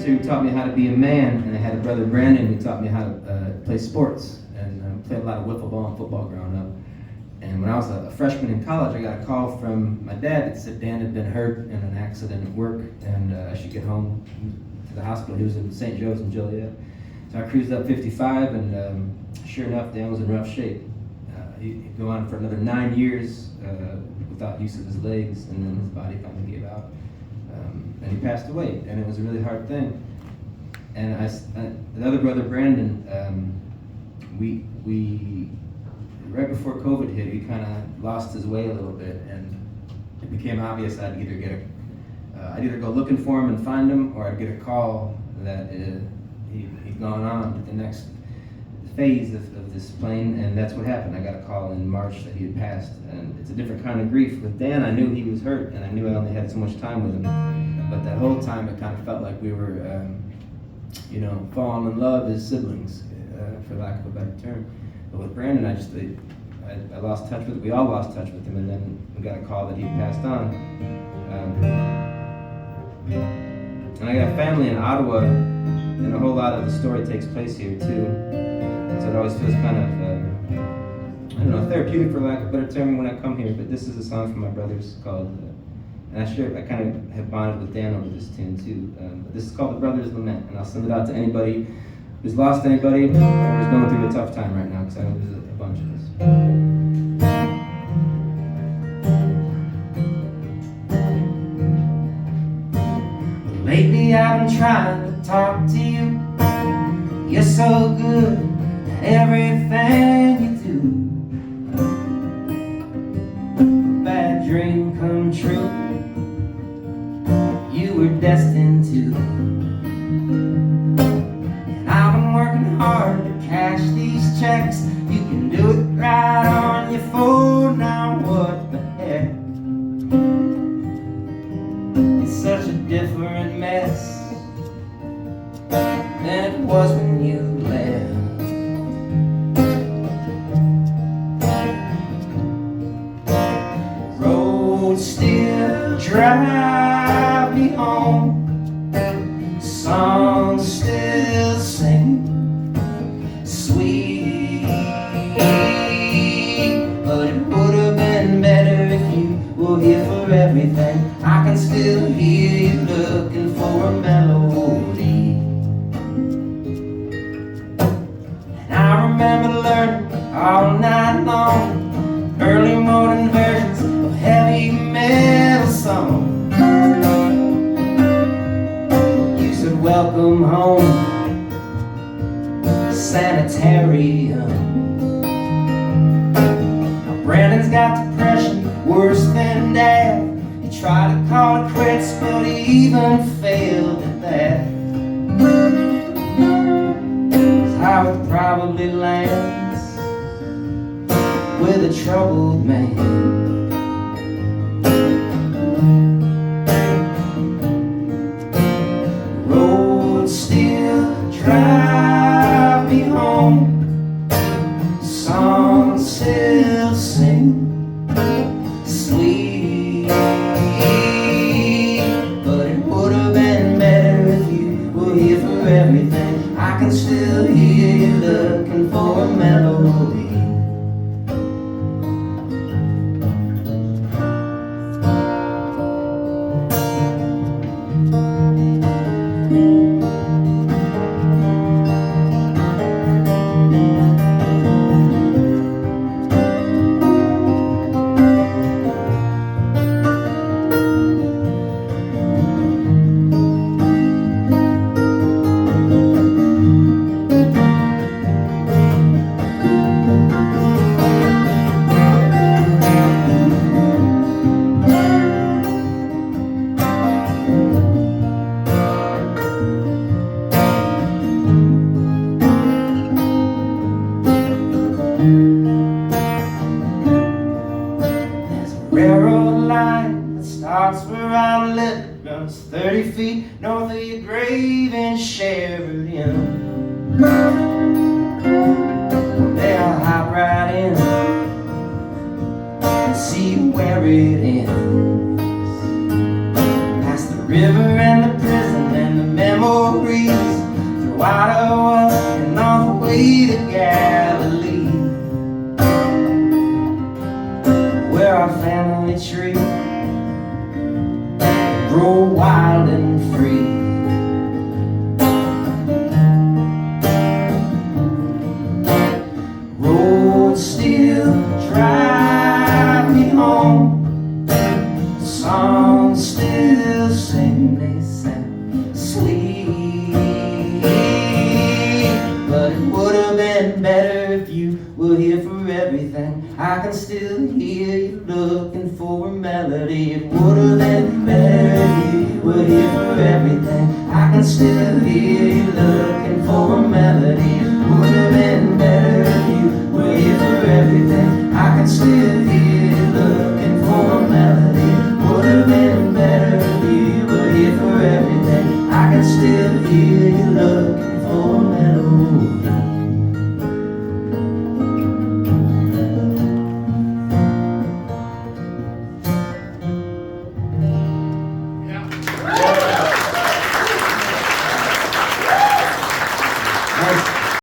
sister who taught me how to be a man, and I had a brother, Brandon, who taught me how to play sports, and played a lot of wiffle ball and football growing up. And when I was a freshman in college, I got a call from my dad that said Dan had been hurt in an accident at work, and I should get home to the hospital. He was in St. Joe's in Joliet. So I cruised up 55, and sure enough, Dan was in rough shape. He'd go on for another 9 years without use of his legs, and then his body finally gave out. And he passed away, and it was a really hard thing. And the other brother, Brandon, we right before COVID hit, he kind of lost his way a little bit, and it became obvious I'd either go looking for him and find him, or I'd get a call that he'd gone on to the next phase of this plane, and that's what happened. I got a call in March that he had passed, and it's a different kind of grief. With Dan, I knew he was hurt, and I knew I only had so much time with him, but that whole time it kind of felt like we were, falling in love as siblings, for lack of a better term. But with Brandon, I lost touch with, we all lost touch with him, and then we got a call that he had passed on. And I got a family in Ottawa, and a whole lot of the story takes place here too. So it always feels kind of, therapeutic for lack of a better term when I come here. But this is a song from my brothers called, and I kind of have bonded with Dan over this tune too. But this is called The Brothers Lament, and I'll send it out to anybody who's lost anybody or is going through a tough time right now, because I know there's a bunch of us. Lately I've been trying to talk to you. You're so good at everything you do. A bad dream come true. You were destined to. And I've been working hard to cash these checks. You can do it right on your phone now. What the heck? It's such a different mess than it was when you left. Roads still drive me home, songs still sing sweet, but it would have been better if you were here for everything. I can still hear you looking for a melody. And I remember learning all night long early morning versions of heavy metal songs. You said welcome home, sanitarium. Now Brandon's got depression worse than death. He tried to call it quits, but he even failed at that. That's how it probably lands with a troubled man. Roads still drive me home, songs still sing sweet, but it would have been better if you were here for everything. I can still hear you looking for a melody. Railroad line that starts where I live, runs 30 feet north of your grave in Sheridan. One day I'll hop right in and see where it ends. Past the river and the prison and the memory stories throughout our world and on the way to Galilee, where our family tree grow wild and free. Roads still drive me home, songs still sing, they sound sweet. But it would have been better if you were here for everything. I can still hear you looking for a melody. It would have been better if you were here for everything. I can still hear you looking for a melody. It would have been better if you were here for everything. I can still hear you looking for a melody. It would have been better if you were here for everything. I can still hear you looking for a melody.